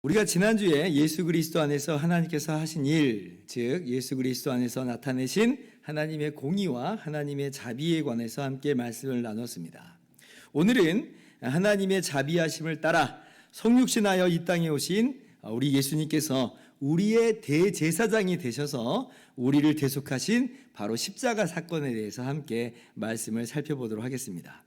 우리가 지난주에 예수 그리스도 안에서 하나님께서 하신 일, 즉 예수 그리스도 안에서 나타내신 하나님의 공의와 하나님의 자비에 관해서 함께 말씀을 나눴습니다. 오늘은 하나님의 자비하심을 따라 성육신하여 이 땅에 오신 우리 예수님께서 우리의 대제사장이 되셔서 우리를 대속하신 바로 십자가 사건에 대해서 함께 말씀을 살펴보도록 하겠습니다.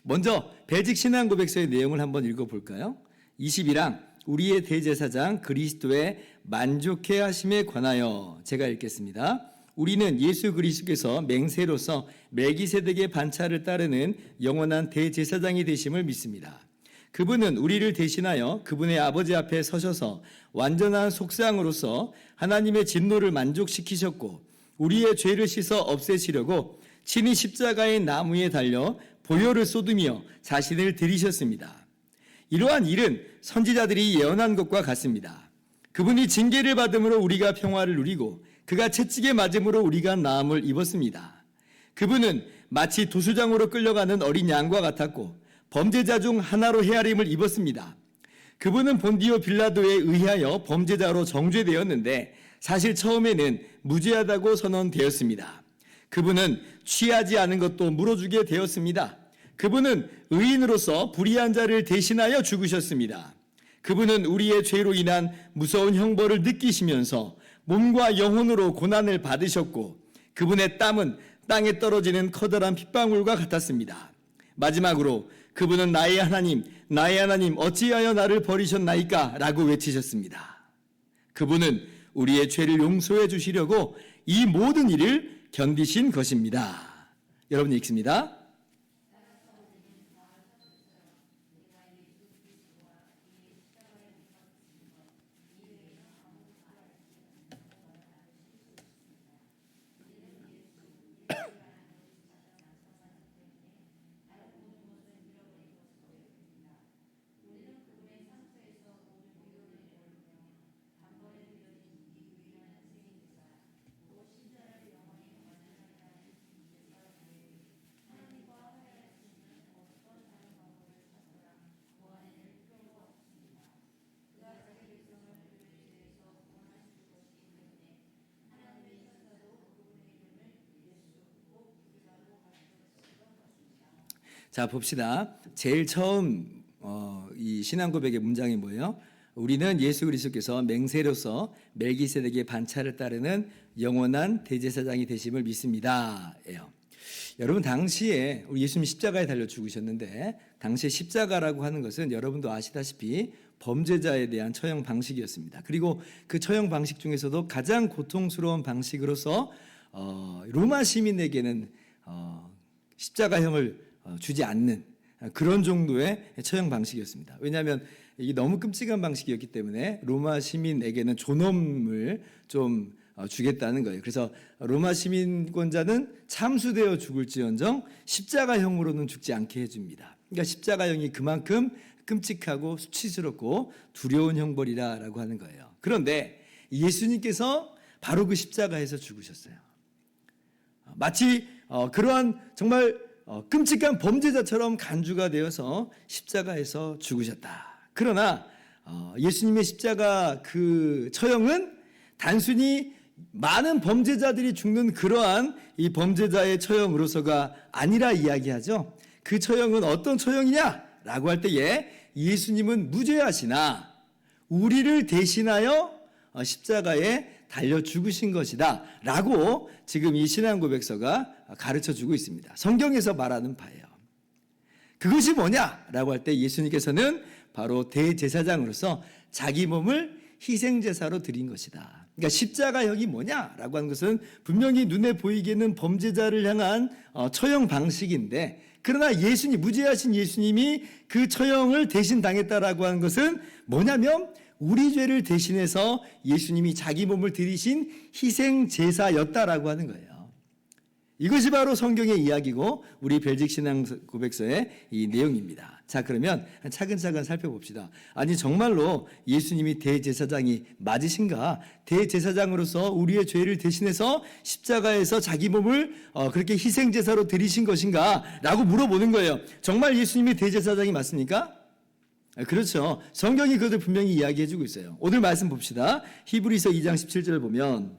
먼저 벨직 신앙고백서의 내용을 한번 읽어볼까요? 22랑 우리의 대제사장 그리스도의 만족해 하심에 관하여 제가 읽겠습니다. 우리는 예수 그리스도께서 맹세로서 멜기세덱의 반차를 따르는 영원한 대제사장이 되심을 믿습니다. 그분은 우리를 대신하여 그분의 아버지 앞에 서셔서 완전한 속상으로서 하나님의 진노를 만족시키셨고 우리의 죄를 씻어 없애시려고 친히 십자가의 나무에 달려 보혈을 쏟으며 자신을 드리셨습니다. 이러한 일은 선지자들이 예언한 것과 같습니다. 그분이 징계를 받음으로 우리가 평화를 누리고 그가 채찍에 맞음으로 우리가 나음을 입었습니다. 그분은 마치 도수장으로 끌려가는 어린 양과 같았고 범죄자 중 하나로 헤아림을 입었습니다. 그분은 본디오 빌라도에 의하여 범죄자로 정죄되었는데 사실 처음에는 무죄하다고 선언되었습니다. 그분은 취하지 않은 것도 물어주게 되었습니다. 그분은 의인으로서 불의한 자를 대신하여 죽으셨습니다. 그분은 우리의 죄로 인한 무서운 형벌을 느끼시면서 몸과 영혼으로 고난을 받으셨고 그분의 땀은 땅에 떨어지는 커다란 핏방울과 같았습니다. 마지막으로 그분은 나의 하나님 어찌하여 나를 버리셨나이까 라고 외치셨습니다. 그분은 우리의 죄를 용서해 주시려고 이 모든 일을 견디신 것입니다. 여러분 읽습니다. 자, 봅시다. 제일 처음 이 신앙 고백의 문장이 뭐예요? 우리는 예수 그리스도께서 맹세로서 멜기세덱의 반차를 따르는 영원한 대제사장이 되심을 믿습니다. 예요. 여러분 당시에 우리 예수님이 십자가에 달려 죽으셨는데 당시에 십자가라고 하는 것은 여러분도 아시다시피 범죄자에 대한 처형 방식이었습니다. 그리고 그 처형 방식 중에서도 가장 고통스러운 방식으로서 로마 시민에게는 십자가형을 주지 않는 그런 정도의 처형 방식이었습니다. 왜냐하면 이게 너무 끔찍한 방식이었기 때문에 로마 시민에게는 존엄을 좀 주겠다는 거예요. 그래서 로마 시민권자는 참수되어 죽을지언정 십자가형으로는 죽지 않게 해줍니다. 그러니까 십자가형이 그만큼 끔찍하고 수치스럽고 두려운 형벌이라고 하는 거예요. 그런데 예수님께서 바로 그 십자가에서 죽으셨어요. 마치 그러한 정말 끔찍한 범죄자처럼 간주가 되어서 십자가에서 죽으셨다. 그러나 예수님의 십자가 그 처형은 단순히 많은 범죄자들이 죽는 그러한 이 범죄자의 처형으로서가 아니라 이야기하죠. 그 처형은 어떤 처형이냐라고 할 때에 예수님은 무죄하시나 우리를 대신하여 십자가에 달려 죽으신 것이다 라고 지금 이 신앙고백서가 가르쳐주고 있습니다. 성경에서 말하는 바예요. 그것이 뭐냐라고 할 때 예수님께서는 바로 대제사장으로서 자기 몸을 희생제사로 드린 것이다. 그러니까 십자가형이 뭐냐라고 하는 것은 분명히 눈에 보이기에는 범죄자를 향한 처형 방식인데 그러나 무죄하신 예수님이 그 처형을 대신 당했다라고 하는 것은 뭐냐면 우리 죄를 대신해서 예수님이 자기 몸을 드리신 희생제사였다라고 하는 거예요. 이것이 바로 성경의 이야기고 우리 벨직 신앙 고백서의 이 내용입니다. 자, 그러면 차근차근 살펴봅시다. 아니 정말로 예수님이 대제사장이 맞으신가? 대제사장으로서 우리의 죄를 대신해서 십자가에서 자기 몸을 그렇게 희생제사로 드리신 것인가? 라고 물어보는 거예요. 정말 예수님이 대제사장이 맞습니까? 그렇죠. 성경이 그것을 분명히 이야기해주고 있어요. 오늘 말씀 봅시다. 히브리서 2장 17절 보면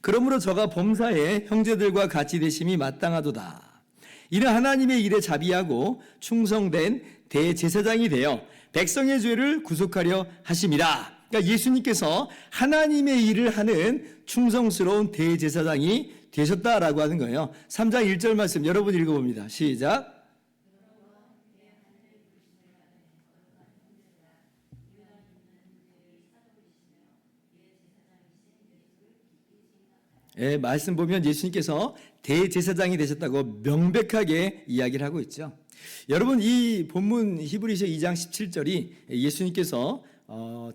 그러므로 저가 범사에 형제들과 같이 되심이 마땅하도다. 이는 하나님의 일에 자비하고 충성된 대제사장이 되어 백성의 죄를 구속하려 하심이라. 그러니까 예수님께서 하나님의 일을 하는 충성스러운 대제사장이 되셨다라고 하는 거예요. 3장 1절 말씀 여러분 읽어봅니다. 시작. 예, 말씀 보면 예수님께서 대제사장이 되셨다고 명백하게 이야기를 하고 있죠. 여러분 이 본문 히브리서 2장 17절이 예수님께서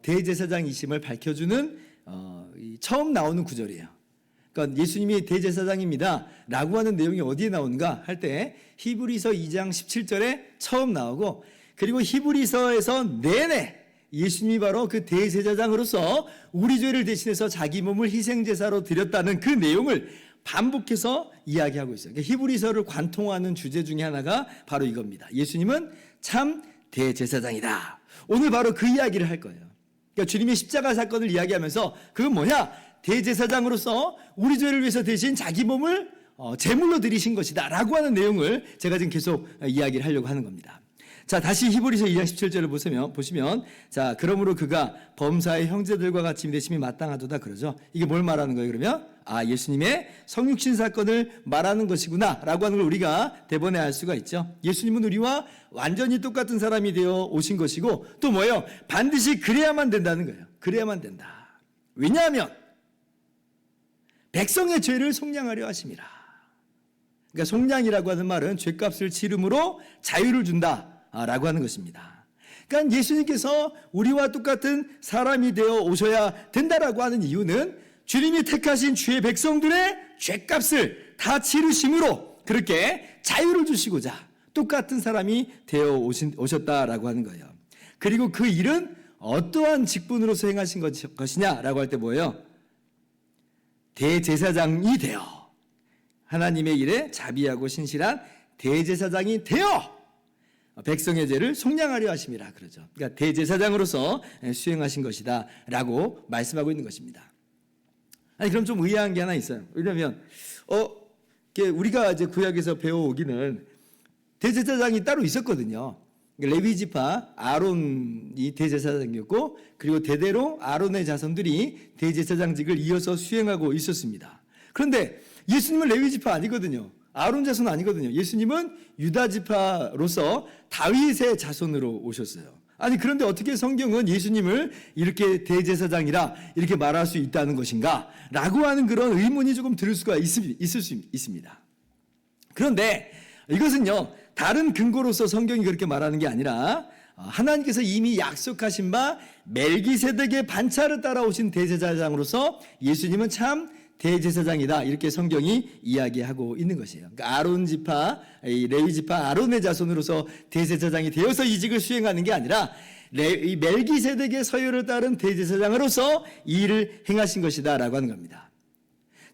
대제사장이심을 밝혀주는 처음 나오는 구절이에요. 그러니까 예수님이 대제사장입니다 라고 하는 내용이 어디에 나오는가 할 때 히브리서 2장 17절에 처음 나오고, 그리고 히브리서에서 내내 예수님이 바로 그 대제사장으로서 우리 죄를 대신해서 자기 몸을 희생제사로 드렸다는 그 내용을 반복해서 이야기하고 있어요. 그러니까 히브리서를 관통하는 주제 중에 하나가 바로 이겁니다. 예수님은 참 대제사장이다. 오늘 바로 그 이야기를 할 거예요. 그러니까 주님의 십자가 사건을 이야기하면서 그건 뭐냐? 대제사장으로서 우리 죄를 위해서 대신 자기 몸을 제물로 드리신 것이다 라고 하는 내용을 제가 지금 계속 이야기를 하려고 하는 겁니다. 자, 다시 히브리서 2장 17절을 보시면 자, 그러므로 그가 범사의 형제들과 같이 되심이 마땅하도다 그러죠. 이게 뭘 말하는 거예요, 그러면? 예수님의 성육신 사건을 말하는 것이구나 라고 하는 걸 우리가 대번에 알 수가 있죠. 예수님은 우리와 완전히 똑같은 사람이 되어 오신 것이고, 또 뭐예요? 반드시 그래야만 된다는 거예요. 그래야만 된다. 왜냐하면 백성의 죄를 속량하려 하심이라. 그러니까 속량이라고 하는 말은 죄값을 치름으로 자유를 준다라고 하는 것입니다. 그러니까 예수님께서 우리와 똑같은 사람이 되어 오셔야 된다라고 하는 이유는 주님이 택하신 주의 백성들의 죄값을 다 치르심으로 그렇게 자유를 주시고자 똑같은 사람이 되어 오셨다라고 하는 거예요. 그리고 그 일은 어떠한 직분으로서 행하신 것이냐라고 할 때 뭐예요? 대제사장이 되어 하나님의 일에 자비하고 신실한 대제사장이 되어 백성의 죄를 속량하려 하심이라 그러죠. 그러니까 대제사장으로서 수행하신 것이다 라고 말씀하고 있는 것입니다. 아니 그럼 좀 의아한 게 하나 있어요. 왜냐하면 우리가 이제 구약에서 배워오기는 대제사장이 따로 있었거든요. 레위지파 아론이 대제사장이었고, 그리고 대대로 아론의 자손들이 대제사장직을 이어서 수행하고 있었습니다. 그런데 예수님은 레위지파 아니거든요. 아론 자손 아니거든요. 예수님은 유다지파로서 다윗의 자손으로 오셨어요. 아니 그런데 어떻게 성경은 예수님을 이렇게 대제사장이라 이렇게 말할 수 있다는 것인가 라고 하는 그런 의문이 조금 들 수가 있을 수 있습니다. 그런데 이것은요 다른 근거로서 성경이 그렇게 말하는 게 아니라 하나님께서 이미 약속하신 바 멜기세덱의 반차를 따라오신 대제사장으로서 예수님은 참 대제사장이다 이렇게 성경이 이야기하고 있는 것이에요. 그러니까 아론 지파, 레위 지파 아론의 자손으로서 대제사장이 되어서 이직을 수행하는 게 아니라 이 멜기세덱의 서열을 따른 대제사장으로서 이 일을 행하신 것이다라고 하는 겁니다.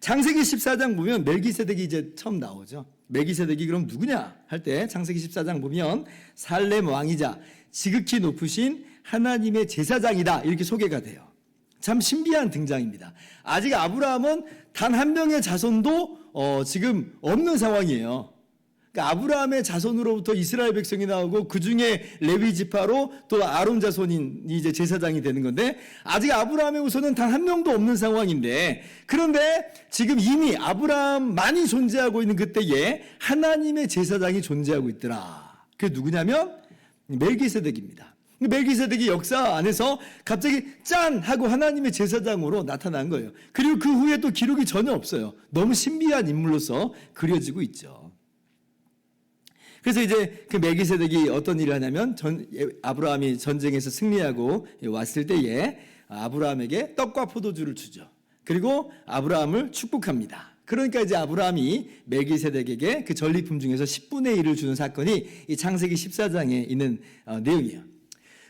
창세기 14장 보면 멜기세덱이 이제 처음 나오죠. 멜기세덱이 그럼 누구냐 할 때 창세기 14장 보면 살렘 왕이자 지극히 높으신 하나님의 제사장이다 이렇게 소개가 돼요. 참 신비한 등장입니다. 아직 아브라함은 단 한 명의 자손도 지금 없는 상황이에요. 그러니까 아브라함의 자손으로부터 이스라엘 백성이 나오고 그 중에 레위 지파로 또 아론 자손이 이제 제사장이 되는 건데 아직 아브라함의 후손은 단 한 명도 없는 상황인데, 그런데 지금 이미 아브라함만이 존재하고 있는 그때에 하나님의 제사장이 존재하고 있더라. 그게 누구냐면 멜기세덱입니다. 멜기세덱이 역사 안에서 갑자기 짠 하고 하나님의 제사장으로 나타난 거예요. 그리고 그 후에 또 기록이 전혀 없어요. 너무 신비한 인물로서 그려지고 있죠. 그래서 이제 그 멜기세덱이 어떤 일을 하냐면 아브라함이 전쟁에서 승리하고 왔을 때에 아브라함에게 떡과 포도주를 주죠. 그리고 아브라함을 축복합니다. 그러니까 이제 아브라함이 멜기세덱에게 그 전리품 중에서 10분의 1을 주는 사건이 이 창세기 14장에 있는 내용이에요.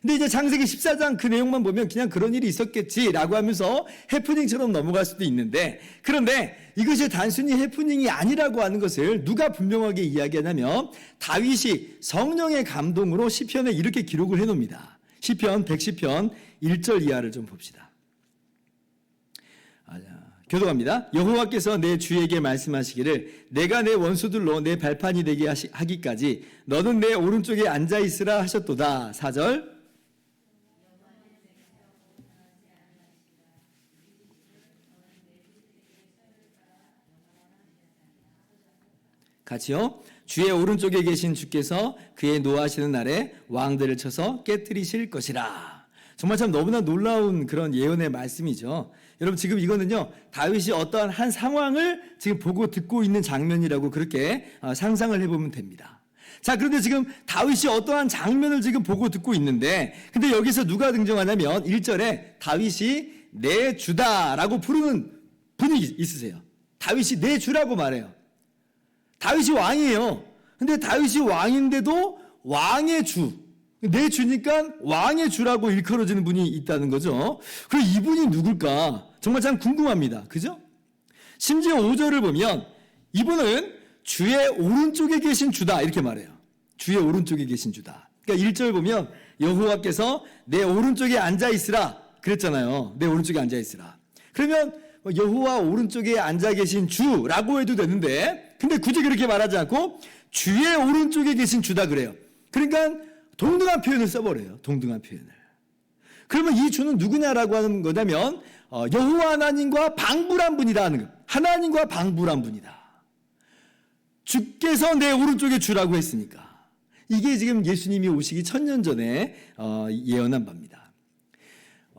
근데 이제 창세기 14장 그 내용만 보면 그냥 그런 일이 있었겠지라고 하면서 해프닝처럼 넘어갈 수도 있는데, 그런데 이것이 단순히 해프닝이 아니라고 하는 것을 누가 분명하게 이야기하냐면 다윗이 성령의 감동으로 시편에 이렇게 기록을 해놓습니다. 시편 110편 1절 이하를 좀 봅시다. 교독합니다. 여호와께서 내 주에게 말씀하시기를 내가 내 원수들로 내 발판이 되게 하기까지 너는 내 오른쪽에 앉아있으라 하셨도다. 4절. 같이요. 주의 오른쪽에 계신 주께서 그의 노하시는 날에 왕들을 쳐서 깨뜨리실 것이라. 정말 참 너무나 놀라운 그런 예언의 말씀이죠. 여러분 지금 이거는요, 다윗이 어떠한 한 상황을 지금 보고 듣고 있는 장면이라고 그렇게 상상을 해보면 됩니다. 자, 그런데 지금 다윗이 어떠한 장면을 지금 보고 듣고 있는데, 근데 여기서 누가 등장하냐면 1절에 다윗이 내 주다라고 부르는 분이 있으세요. 다윗이 내 주라고 말해요. 다윗이 왕이에요. 근데 다윗이 왕인데도 왕의 주, 내 주니까 왕의 주라고 일컬어지는 분이 있다는 거죠. 그럼 이분이 누굴까? 정말 참 궁금합니다. 그죠? 심지어 5절을 보면 이분은 주의 오른쪽에 계신 주다 이렇게 말해요. 주의 오른쪽에 계신 주다. 그러니까 1절 보면 여호와께서 내 오른쪽에 앉아있으라 그랬잖아요. 내 오른쪽에 앉아있으라. 그러면 여호와 오른쪽에 앉아 계신 주라고 해도 되는데, 근데 굳이 그렇게 말하지 않고 주의 오른쪽에 계신 주다 그래요. 그러니까 동등한 표현을 써버려요. 동등한 표현을. 그러면 이 주는 누구냐라고 하는 거냐면 여호와 하나님과 방불한 분이다 하는 거예요. 하나님과 방불한 분이다. 주께서 내 오른쪽에 주라고 했으니까. 이게 지금 예수님이 오시기 1000년 전에 예언한 바입니다.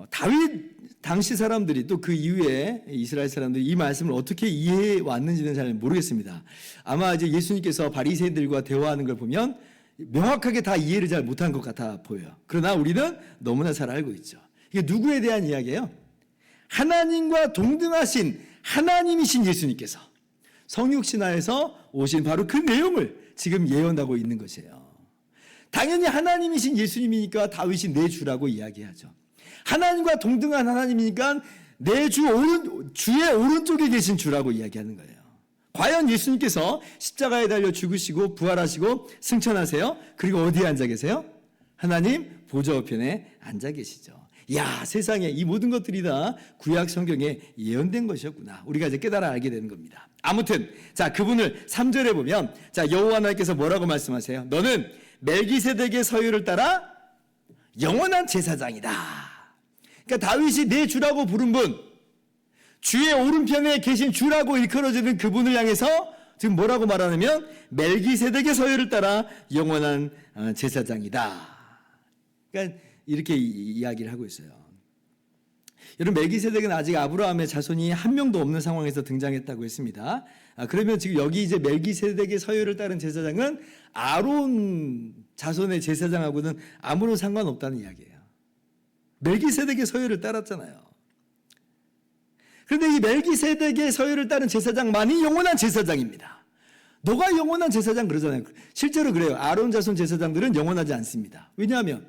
다윗 당시 사람들이 또 그 이후에 이스라엘 사람들이 이 말씀을 어떻게 이해해 왔는지는 잘 모르겠습니다. 아마 이제 예수님께서 바리새인들과 대화하는 걸 보면 명확하게 다 이해를 잘 못한 것 같아 보여요. 그러나 우리는 너무나 잘 알고 있죠. 이게 누구에 대한 이야기예요? 하나님과 동등하신 하나님이신 예수님께서 성육신하에서 오신 바로 그 내용을 지금 예언하고 있는 것이에요. 당연히 하나님이신 예수님이니까 다윗이 내 주라고 이야기하죠. 하나님과 동등한 하나님이니까 내 주의 오른쪽에 계신 주라고 이야기하는 거예요. 과연 예수님께서 십자가에 달려 죽으시고 부활하시고 승천하세요. 그리고 어디에 앉아 계세요? 하나님 보좌 우편에 앉아 계시죠. 야, 세상에 이 모든 것들이 다 구약 성경에 예언된 것이었구나. 우리가 이제 깨달아 알게 되는 겁니다. 아무튼 자, 그분을 3절에 보면 자, 여호와 하나님께서 뭐라고 말씀하세요? 너는 멜기세덱의 서유를 따라 영원한 제사장이다. 그러니까 다윗이 내 주라고 부른 분, 주의 오른편에 계신 주라고 일컬어지는 그분을 향해서 지금 뭐라고 말하냐면 멜기세덱의 서유를 따라 영원한 제사장이다. 그러니까 이렇게 이야기를 하고 있어요. 여러분, 멜기세덱은 아직 아브라함의 자손이 한 명도 없는 상황에서 등장했다고 했습니다. 그러면 지금 여기 이제 멜기세덱의 서유를 따른 제사장은 아론 자손의 제사장하고는 아무런 상관없다는 이야기예요. 멜기세덱의 서유를 따랐잖아요. 그런데 이 멜기세덱의 서유를 따른 제사장만이 영원한 제사장입니다. 너가 영원한 제사장 그러잖아요. 실제로 그래요. 아론 자손 제사장들은 영원하지 않습니다. 왜냐하면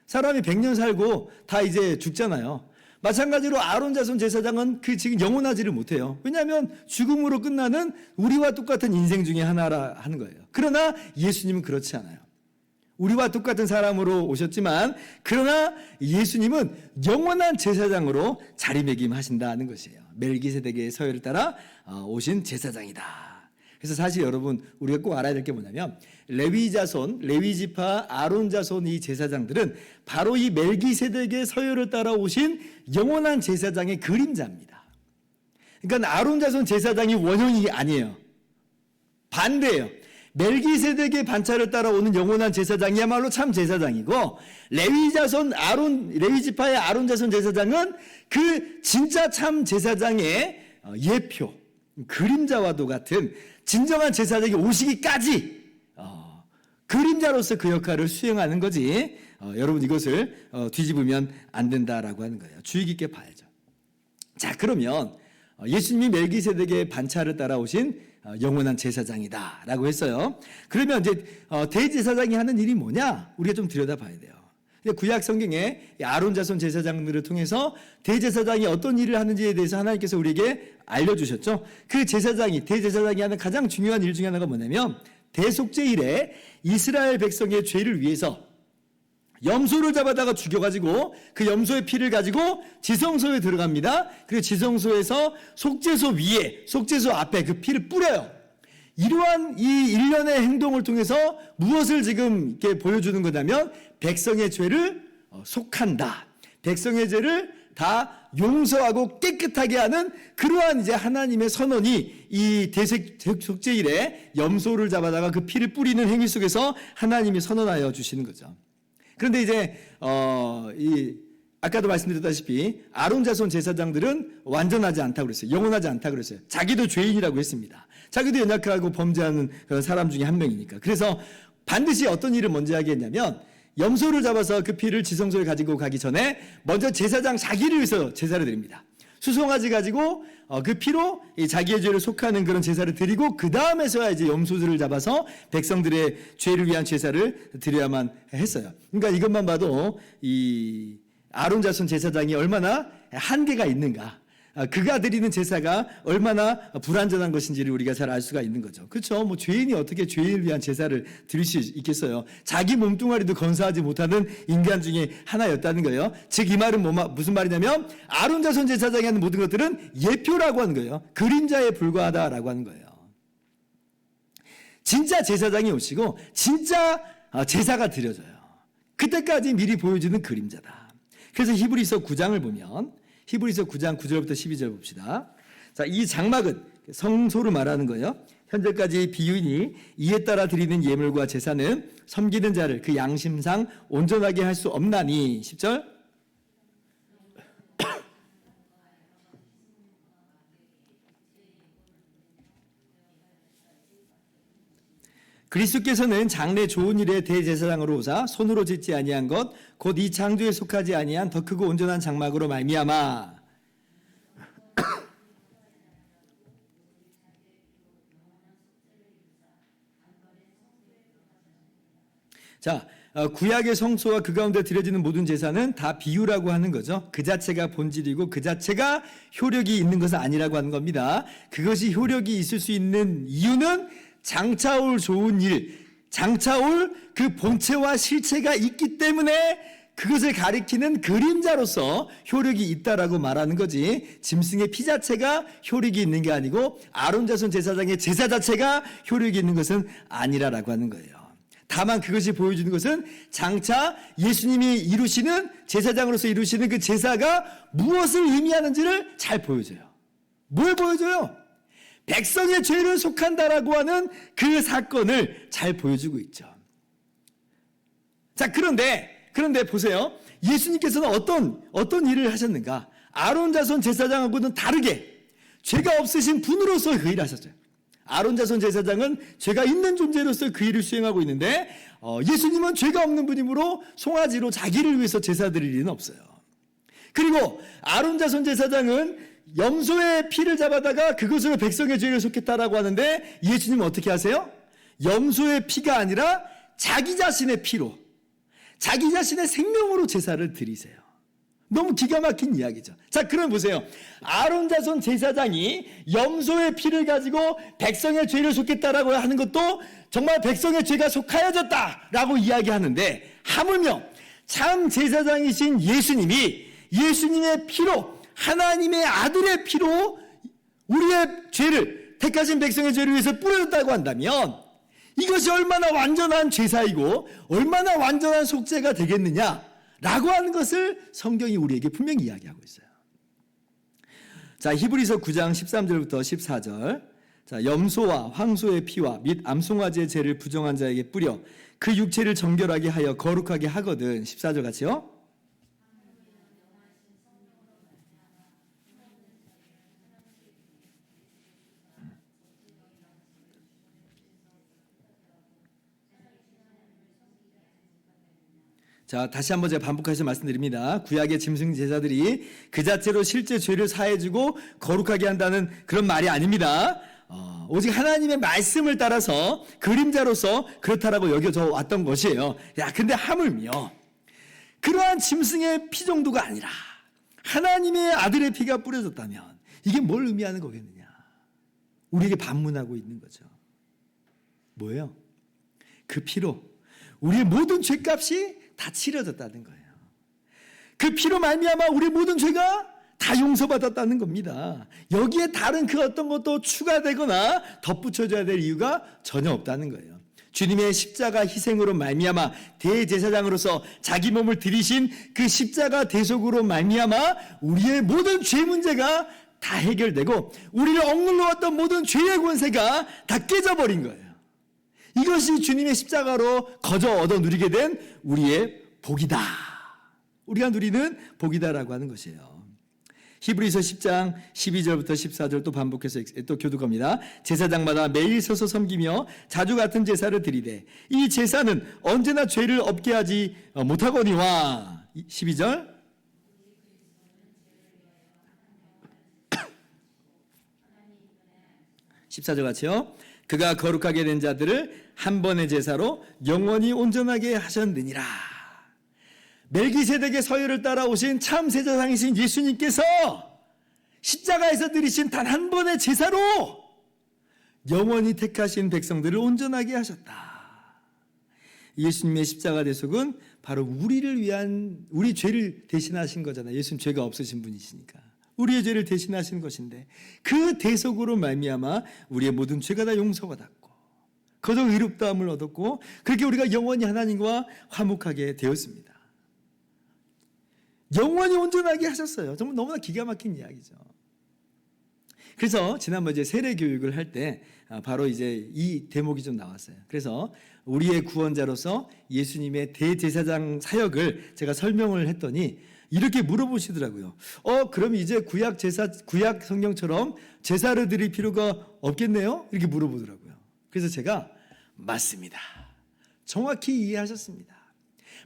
사람이 100년 살고 다 이제 죽잖아요. 마찬가지로 아론 자손 제사장은 지금 영원하지를 못해요. 왜냐하면 죽음으로 끝나는 우리와 똑같은 인생 중에 하나라 하는 거예요. 그러나 예수님은 그렇지 않아요. 우리와 똑같은 사람으로 오셨지만 그러나 예수님은 영원한 제사장으로 자리매김하신다는 것이에요. 멜기세덱의 서유를 따라 오신 제사장이다. 그래서 사실 여러분 우리가 꼭 알아야 될 게 뭐냐면 레위 자손, 레위 지파, 아론 자손 이 제사장들은 바로 이 멜기세덱의 서유를 따라 오신 영원한 제사장의 그림자입니다. 그러니까 아론 자손 제사장이 원형이 아니에요. 반대예요. 멜기세덱의 반차를 따라오는 영원한 제사장이야말로 참 제사장이고, 레위 지파의 아론 자손 제사장은 그 진짜 참 제사장의 예표, 그림자와도 같은 진정한 제사장이 오시기까지 그림자로서 그 역할을 수행하는 거지. 여러분 이것을 뒤집으면 안 된다라고 하는 거예요. 주의 깊게 봐야죠. 자, 그러면 예수님이 멜기세덱의 반차를 따라오신 영원한 제사장이다라고 했어요. 그러면 이제 대제사장이 하는 일이 뭐냐? 우리가 좀 들여다봐야 돼요. 구약 성경에 아론 자손 제사장들을 통해서 대제사장이 어떤 일을 하는지에 대해서 하나님께서 우리에게 알려주셨죠. 그 대제사장이 하는 가장 중요한 일 중에 하나가 뭐냐면 대속죄일에 이스라엘 백성의 죄를 위해서 염소를 잡아다가 죽여가지고 그 염소의 피를 가지고 지성소에 들어갑니다. 그리고 지성소에서 속죄소 앞에 그 피를 뿌려요. 이러한 이 일련의 행동을 통해서 무엇을 지금 이렇게 보여주는 거냐면 백성의 죄를 속한다. 백성의 죄를 다 용서하고 깨끗하게 하는 그러한 이제 하나님의 선언이 이 대속죄일에 염소를 잡아다가 그 피를 뿌리는 행위 속에서 하나님이 선언하여 주시는 거죠. 그런데 이제 아까도 말씀드렸다시피 아론 자손 제사장들은 완전하지 않다고 그랬어요. 영원하지 않다고 그랬어요. 자기도 죄인이라고 했습니다. 자기도 연약하고 범죄하는 그런 사람 중에 한 명이니까. 그래서 반드시 어떤 일을 먼저 하게 했냐면 염소를 잡아서 그 피를 지성소에 가지고 가기 전에 먼저 제사장 자기를 위해서 제사를 드립니다. 수송아지 가지고 그 피로 자기의 죄를 속하는 그런 제사를 드리고 그 다음에서야 이제 염소들을 잡아서 백성들의 죄를 위한 제사를 드려야만 했어요. 그러니까 이것만 봐도 이 아론 자손 제사장이 얼마나 한계가 있는가, 그가 드리는 제사가 얼마나 불완전한 것인지를 우리가 잘 알 수가 있는 거죠. 그렇죠? 뭐 죄인이 어떻게 죄인을 위한 제사를 드릴 수 있겠어요? 자기 몸뚱아리도 건사하지 못하는 인간 중에 하나였다는 거예요. 즉 이 말은 무슨 말이냐면 아론 자손 제사장이 하는 모든 것들은 예표라고 하는 거예요. 그림자에 불과하다라고 하는 거예요. 진짜 제사장이 오시고 진짜 제사가 드려져요. 그때까지 미리 보여주는 그림자다. 그래서 히브리서 9장을 보면 히브리서 9장 9절부터 12절 봅시다. 자, 이 장막은 성소를 말하는 거예요. 현재까지 비유인이 이에 따라 드리는 예물과 제사는 섬기는 자를 그 양심상 온전하게 할 수 없나니 10절. 그리스도께서는 장래 좋은 일에 대제사장으로 오사 손으로 짓지 아니한 것 곧 이 창조에 속하지 아니한 더 크고 온전한 장막으로 말미암아. 자, 구약의 성소와 그 가운데 드려지는 모든 제사는 다 비유라고 하는 거죠. 그 자체가 본질이고 그 자체가 효력이 있는 것은 아니라고 하는 겁니다. 그것이 효력이 있을 수 있는 이유는 장차 올 좋은 일, 장차 올 그 본체와 실체가 있기 때문에 그것을 가리키는 그림자로서 효력이 있다라고 말하는 거지, 짐승의 피 자체가 효력이 있는 게 아니고 아론 자손 제사장의 제사 자체가 효력이 있는 것은 아니라라고 하는 거예요. 다만 그것이 보여주는 것은 장차 예수님이 이루시는 제사장으로서 이루시는 그 제사가 무엇을 의미하는지를 잘 보여줘요. 뭘 보여줘요? 백성의 죄를 속한다라고 하는 그 사건을 잘 보여주고 있죠. 자, 그런데 보세요. 예수님께서는 어떤 일을 하셨는가? 아론 자손 제사장하고는 다르게 죄가 없으신 분으로서 그 일을 하셨어요. 아론 자손 제사장은 죄가 있는 존재로서 그 일을 수행하고 있는데 예수님은 죄가 없는 분이므로 송아지로 자기를 위해서 제사 드릴 일은 없어요. 그리고 아론 자손 제사장은 염소의 피를 잡아다가 그것으로 백성의 죄를 속했다라고 하는데 예수님은 어떻게 하세요? 염소의 피가 아니라 자기 자신의 피로, 자기 자신의 생명으로 제사를 드리세요. 너무 기가 막힌 이야기죠. 자, 그럼 보세요. 아론 자손 제사장이 염소의 피를 가지고 백성의 죄를 속했다라고 하는 것도 정말 백성의 죄가 속하여졌다라고 이야기하는데, 하물며 참 제사장이신 예수님이 예수님의 피로, 하나님의 아들의 피로 우리의 죄를, 택하신 백성의 죄를 위해서 뿌려졌다고 한다면 이것이 얼마나 완전한 제사이고 얼마나 완전한 속죄가 되겠느냐라고 하는 것을 성경이 우리에게 분명히 이야기하고 있어요. 자, 히브리서 9장 13절부터 14절. 자, 염소와 황소의 피와 및 암송아지의 죄를 부정한 자에게 뿌려 그 육체를 정결하게 하여 거룩하게 하거든. 14절 같이요. 자, 다시 한번 제가 반복해서 말씀드립니다. 구약의 짐승 제사들이 그 자체로 실제 죄를 사해주고 거룩하게 한다는 그런 말이 아닙니다. 오직 하나님의 말씀을 따라서 그림자로서 그렇다라고 여겨져 왔던 것이에요. 야, 근데 하물며 그러한 짐승의 피 정도가 아니라 하나님의 아들의 피가 뿌려졌다면 이게 뭘 의미하는 거겠느냐? 우리에게 반문하고 있는 거죠. 뭐예요? 그 피로 우리의 모든 죄값이 다 치러졌다는 거예요. 그 피로 말미암아 우리의 모든 죄가 다 용서받았다는 겁니다. 여기에 다른 그 어떤 것도 추가되거나 덧붙여져야 될 이유가 전혀 없다는 거예요. 주님의 십자가 희생으로 말미암아 대제사장으로서 자기 몸을 들이신 그 십자가 대속으로 말미암아 우리의 모든 죄 문제가 다 해결되고 우리를 억눌러 왔던 모든 죄의 권세가 다 깨져버린 거예요. 이것이 주님의 십자가로 거저 얻어 누리게 된 우리의 복이다. 우리가 누리는 복이다라고 하는 것이에요. 히브리서 10장 12절부터 14절 또 반복해서 또 교독합니다. 제사장마다 매일 서서 섬기며 자주 같은 제사를 드리되 이 제사는 언제나 죄를 없게 하지 못하거니와 12절 14절 같이요. 그가 거룩하게 된 자들을 한 번의 제사로 영원히 온전하게 하셨느니라. 멜기세덱의 서열을 따라오신 참 제사장이신 예수님께서 십자가에서 드리신 단 한 번의 제사로 영원히 택하신 백성들을 온전하게 하셨다. 예수님의 십자가 대속은 바로 우리를 위한 우리 죄를 대신하신 거잖아요. 예수님 죄가 없으신 분이시니까 우리의 죄를 대신하신 것인데 그 대속으로 말미암아 우리의 모든 죄가 다 용서받았고 거저 의롭다함을 얻었고 그렇게 우리가 영원히 하나님과 화목하게 되었습니다. 영원히 온전하게 하셨어요. 정말 너무나 기가 막힌 이야기죠. 그래서 지난번 이제 세례 교육을 할 때 바로 이제 이 대목이 좀 나왔어요. 그래서 우리의 구원자로서 예수님의 대제사장 사역을 제가 설명을 했더니 이렇게 물어보시더라고요. 그럼 이제 구약 성경처럼 제사를 드릴 필요가 없겠네요? 이렇게 물어보더라고요. 그래서 제가 맞습니다. 정확히 이해하셨습니다.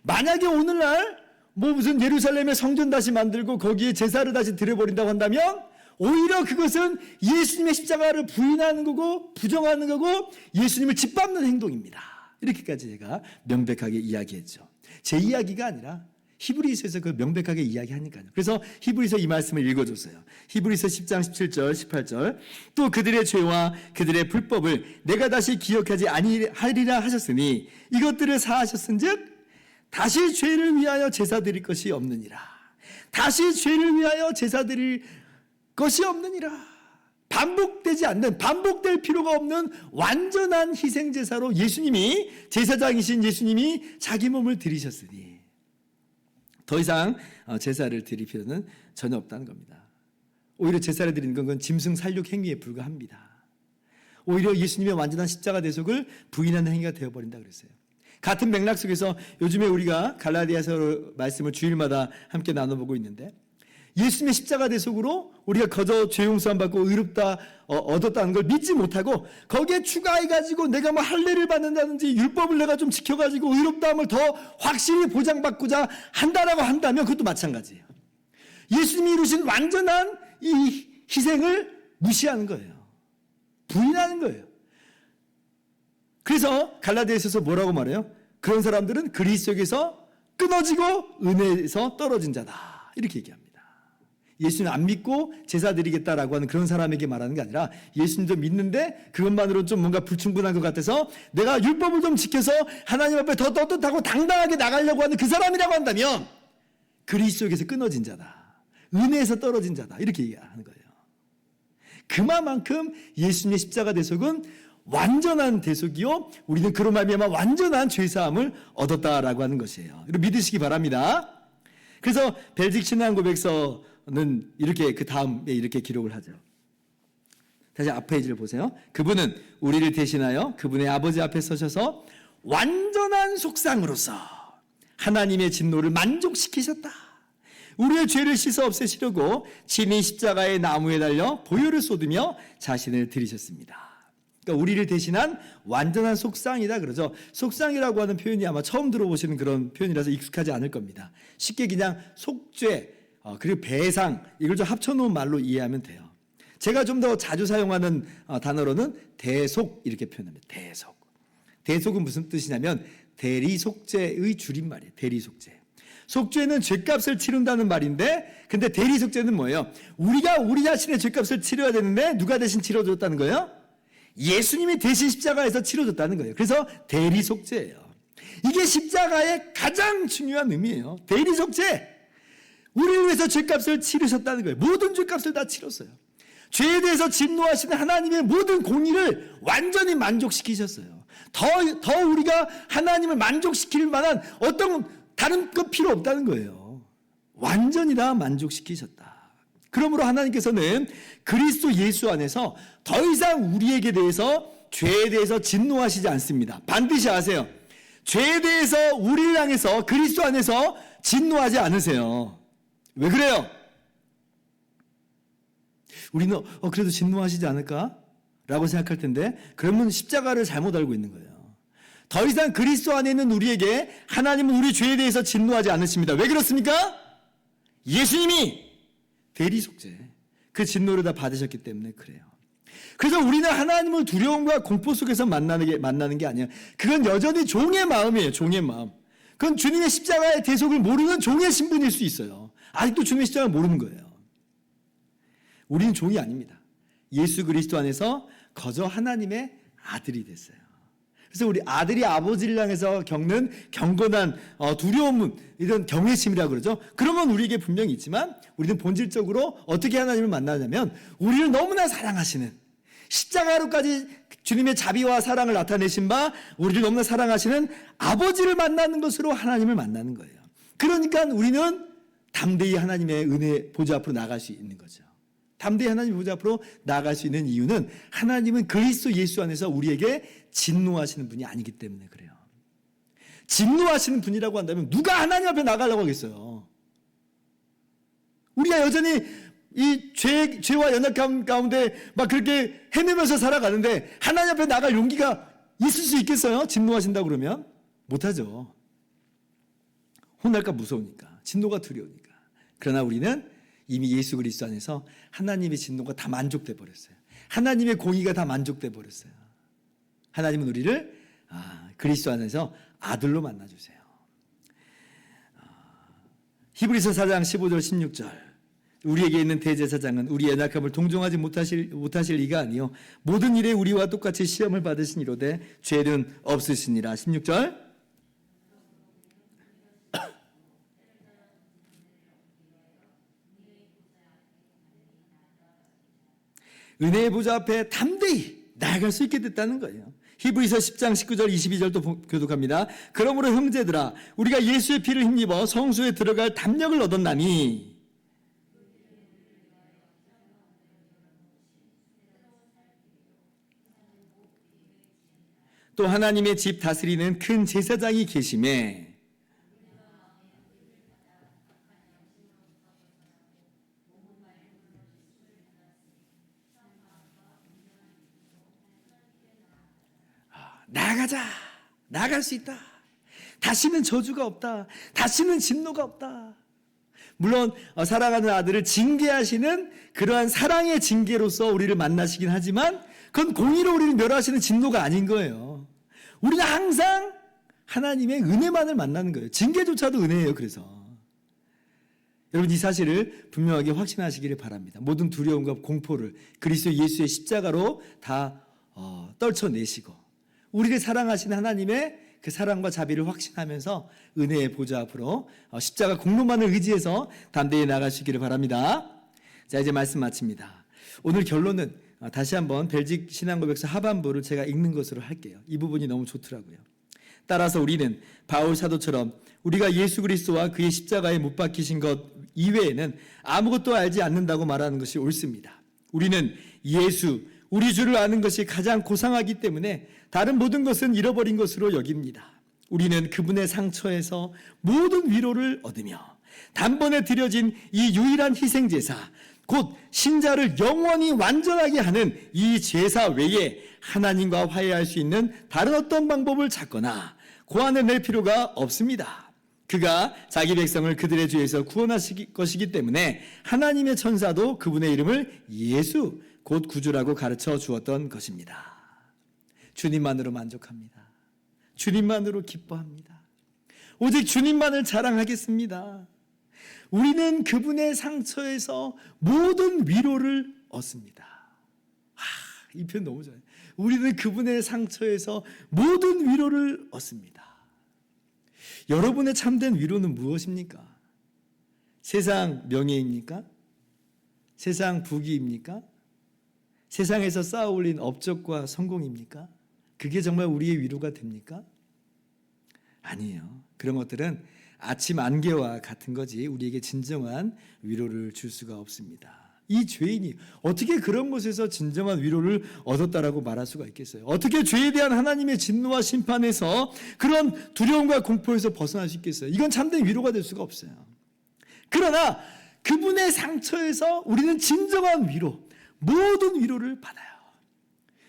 만약에 오늘날 무슨 예루살렘에 성전 다시 만들고 거기에 제사를 다시 드려버린다고 한다면 오히려 그것은 예수님의 십자가를 부인하는 거고 부정하는 거고 예수님을 짓밟는 행동입니다. 이렇게까지 제가 명백하게 이야기했죠. 제 이야기가 아니라 히브리서에서 그 명백하게 이야기하니까요. 그래서 히브리서 이 말씀을 읽어줬어요. 히브리서 10장 17절 18절 또 그들의 죄와 그들의 불법을 내가 다시 기억하지 아니하리라 하셨으니 이것들을 사하셨은즉 다시 죄를 위하여 제사 드릴 것이 없느니라. 다시 죄를 위하여 제사 드릴 것이 없느니라. 반복될 필요가 없는 완전한 희생제사로 예수님이 제사장이신 예수님이 자기 몸을 드리셨으니 더 이상 제사를 드릴 필요는 전혀 없다는 겁니다. 오히려 제사를 드리는 건 짐승 살육 행위에 불과합니다. 오히려 예수님의 완전한 십자가 대속을 부인하는 행위가 되어버린다 그랬어요. 같은 맥락 속에서 요즘에 우리가 갈라디아서 말씀을 주일마다 함께 나눠보고 있는데 예수님의 십자가 대속으로 우리가 거저 죄 용서함 받고 의롭다 얻었다는 걸 믿지 못하고 거기에 추가해가지고 내가 뭐 할례를 받는다든지 율법을 내가 좀 지켜가지고 의롭다함을 더 확실히 보장받고자 한다라고 한다면 그것도 마찬가지예요. 예수님이 이루신 완전한 이 희생을 무시하는 거예요. 부인하는 거예요. 그래서 갈라디아서에서 뭐라고 말해요? 그런 사람들은 그리스도에서 끊어지고 은혜에서 떨어진 자다. 이렇게 얘기합니다. 예수님 안 믿고 제사 드리겠다라고 하는 그런 사람에게 말하는 게 아니라 예수님도 믿는데 그것만으로 좀 뭔가 불충분한 것 같아서 내가 율법을 좀 지켜서 하나님 앞에 더 떳떳하고 당당하게 나가려고 하는 그 사람이라고 한다면 그리스도에서 끊어진 자다. 은혜에서 떨어진 자다. 이렇게 얘기하는 거예요. 그만큼 예수님의 십자가 대속은 완전한 대속이요 우리는 그로 말미암아 완전한 죄사함을 얻었다라고 하는 것이에요. 이거 믿으시기 바랍니다. 그래서 벨직 신앙 고백서는 이렇게 그 다음에 이렇게 기록을 하죠. 다시 앞 페이지를 보세요. 그분은 우리를 대신하여 그분의 아버지 앞에 서셔서 완전한 속상으로서 하나님의 진노를 만족시키셨다. 우리의 죄를 씻어 없애시려고 친히 십자가의 나무에 달려 보혈을 쏟으며 자신을 드리셨습니다. 그러니까 우리를 대신한 완전한 속상이다 그러죠. 속상이라고 하는 표현이 아마 처음 들어보시는 그런 표현이라서 익숙하지 않을 겁니다. 쉽게 그냥 속죄 그리고 배상 이걸 좀 합쳐놓은 말로 이해하면 돼요. 제가 좀 더 자주 사용하는 단어로는 대속 이렇게 표현합니다. 대속. 대속은 무슨 뜻이냐면 대리속죄의 줄임말이에요. 대리속죄. 속죄는 죄값을 치른다는 말인데, 근데 대리속죄는 뭐예요? 우리가 우리 자신의 죄값을 치러야 되는데 누가 대신 치러줬다는 거예요? 예수님이 대신 십자가에서 치러줬다는 거예요. 그래서 대리속죄예요. 이게 십자가의 가장 중요한 의미예요. 대리속죄. 우리를 위해서 죄값을 치르셨다는 거예요. 모든 죄값을 다 치렀어요. 죄에 대해서 진노하시는 하나님의 모든 공의를 완전히 만족시키셨어요. 더 우리가 하나님을 만족시킬 만한 어떤 다른 것 필요 없다는 거예요. 완전히 다 만족시키셨다. 그러므로 하나님께서는 그리스도 예수 안에서 더 이상 우리에게 대해서 죄에 대해서 진노하시지 않습니다. 반드시 아세요. 죄에 대해서 우리를 향해서 그리스도 안에서 진노하지 않으세요. 왜 그래요? 우리는 그래도 진노하시지 않을까? 라고 생각할 텐데, 그러면 십자가를 잘못 알고 있는 거예요. 더 이상 그리스도 안에 있는 우리에게 하나님은 우리 죄에 대해서 진노하지 않으십니다. 왜 그렇습니까? 예수님이 대리속죄, 그 진노를 다 받으셨기 때문에 그래요. 그래서 우리는 하나님을 두려움과 공포 속에서 만나는 게 아니에요. 그건 여전히 종의 마음이에요. 종의 마음. 그건 주님의 십자가의 대속을 모르는 종의 신분일 수 있어요. 아직도 주님의 십자가를 모르는 거예요. 우리는 종이 아닙니다. 예수 그리스도 안에서 거저 하나님의 아들이 됐어요. 그래서 우리 아들이 아버지를 향해서 겪는 경건한 두려움은 이런 경외심이라고 그러죠. 그런 건 우리에게 분명히 있지만 우리는 본질적으로 어떻게 하나님을 만나냐면 우리를 너무나 사랑하시는, 십자가로까지 주님의 자비와 사랑을 나타내신 바 우리를 너무나 사랑하시는 아버지를 만나는 것으로 하나님을 만나는 거예요. 그러니까 우리는 담대히 하나님의 은혜 보좌 앞으로 나갈 수 있는 거죠. 담대히 하나님 보좌 앞으로 나아갈 수 있는 이유는 하나님은 그리스도 예수 안에서 우리에게 진노하시는 분이 아니기 때문에 그래요. 진노하시는 분이라고 한다면 누가 하나님 앞에 나가려고 하겠어요? 우리가 여전히 이 죄와 연약함 가운데 막 그렇게 헤매면서 살아가는데 하나님 앞에 나갈 용기가 있을 수 있겠어요? 진노하신다고 그러면? 못하죠. 혼날까 무서우니까, 진노가 두려우니까. 그러나 우리는 이미 예수 그리스도 안에서 하나님의 진노가 다 만족돼 버렸어요. 하나님의 공의가 다 만족돼 버렸어요. 하나님은 우리를 그리스도 안에서 아들로 만나주세요. 히브리서 4장 15절 16절 우리에게 있는 대제사장은 우리의 연약함을 동정하지 못하실 이가 아니요 모든 일에 우리와 똑같이 시험을 받으신 이로되 죄는 없으시니라. 16절 은혜의 보좌 앞에 담대히 나아갈 수 있게 됐다는 거예요. 히브리서 10장 19절 22절도 교독합니다. 그러므로 형제들아 우리가 예수의 피를 힘입어 성소에 들어갈 담력을 얻었나니 또 하나님의 집 다스리는 큰 제사장이 계심에 나가자. 나갈 수 있다. 다시는 저주가 없다. 다시는 진노가 없다. 물론 사랑하는 아들을 징계하시는 그러한 사랑의 징계로서 우리를 만나시긴 하지만 그건 공의로 우리를 멸하시는 진노가 아닌 거예요. 우리는 항상 하나님의 은혜만을 만나는 거예요. 징계조차도 은혜예요. 그래서 여러분 이 사실을 분명하게 확신하시기를 바랍니다. 모든 두려움과 공포를 그리스도 예수의 십자가로 다 떨쳐내시고 우리를 사랑하시는 하나님의 그 사랑과 자비를 확신하면서 은혜의 보좌 앞으로 십자가 공로만을 의지해서 담대히 나갈 수 있기를 바랍니다. 자, 이제 말씀 마칩니다. 오늘 결론은 다시 한번 벨직 신앙고백서 하반부를 제가 읽는 것으로 할게요. 이 부분이 너무 좋더라고요. 따라서 우리는 바울 사도처럼 우리가 예수 그리스도와 그의 십자가에 못 박히신 것 이외에는 아무것도 알지 않는다고 말하는 것이 옳습니다. 우리는 예수, 우리 주를 아는 것이 가장 고상하기 때문에 다른 모든 것은 잃어버린 것으로 여깁니다. 우리는 그분의 상처에서 모든 위로를 얻으며 단번에 드려진 이 유일한 희생제사, 곧 신자를 영원히 완전하게 하는 이 제사 외에 하나님과 화해할 수 있는 다른 어떤 방법을 찾거나 고안해 낼 필요가 없습니다. 그가 자기 백성을 그들의 죄에서 구원하실 것이기 때문에 하나님의 천사도 그분의 이름을 예수, 곧 구주라고 가르쳐 주었던 것입니다. 주님만으로 만족합니다. 주님만으로 기뻐합니다. 오직 주님만을 자랑하겠습니다. 우리는 그분의 상처에서 모든 위로를 얻습니다. 이 표현 너무 좋아요. 우리는 그분의 상처에서 모든 위로를 얻습니다. 여러분의 참된 위로는 무엇입니까? 세상 명예입니까? 세상 부귀입니까? 세상에서 쌓아올린 업적과 성공입니까? 그게 정말 우리의 위로가 됩니까? 아니에요. 그런 것들은 아침 안개와 같은 거지 우리에게 진정한 위로를 줄 수가 없습니다. 이 죄인이 어떻게 그런 곳에서 진정한 위로를 얻었다라고 말할 수가 있겠어요? 어떻게 죄에 대한 하나님의 진노와 심판에서 그런 두려움과 공포에서 벗어날 수 있겠어요? 이건 참된 위로가 될 수가 없어요. 그러나 그분의 상처에서 우리는 진정한 위로, 모든 위로를 받아요.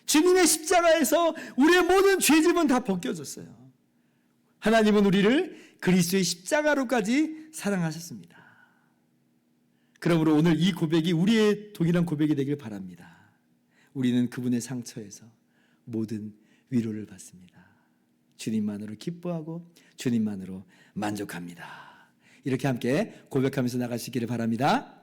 주님의 십자가에서 우리의 모든 죄짐은 다 벗겨졌어요. 하나님은 우리를 그리스도의 십자가로까지 사랑하셨습니다. 그러므로 오늘 이 고백이 우리의 동일한 고백이 되길 바랍니다. 우리는 그분의 상처에서 모든 위로를 받습니다. 주님만으로 기뻐하고 주님만으로 만족합니다. 이렇게 함께 고백하면서 나갈 수 있기를 바랍니다.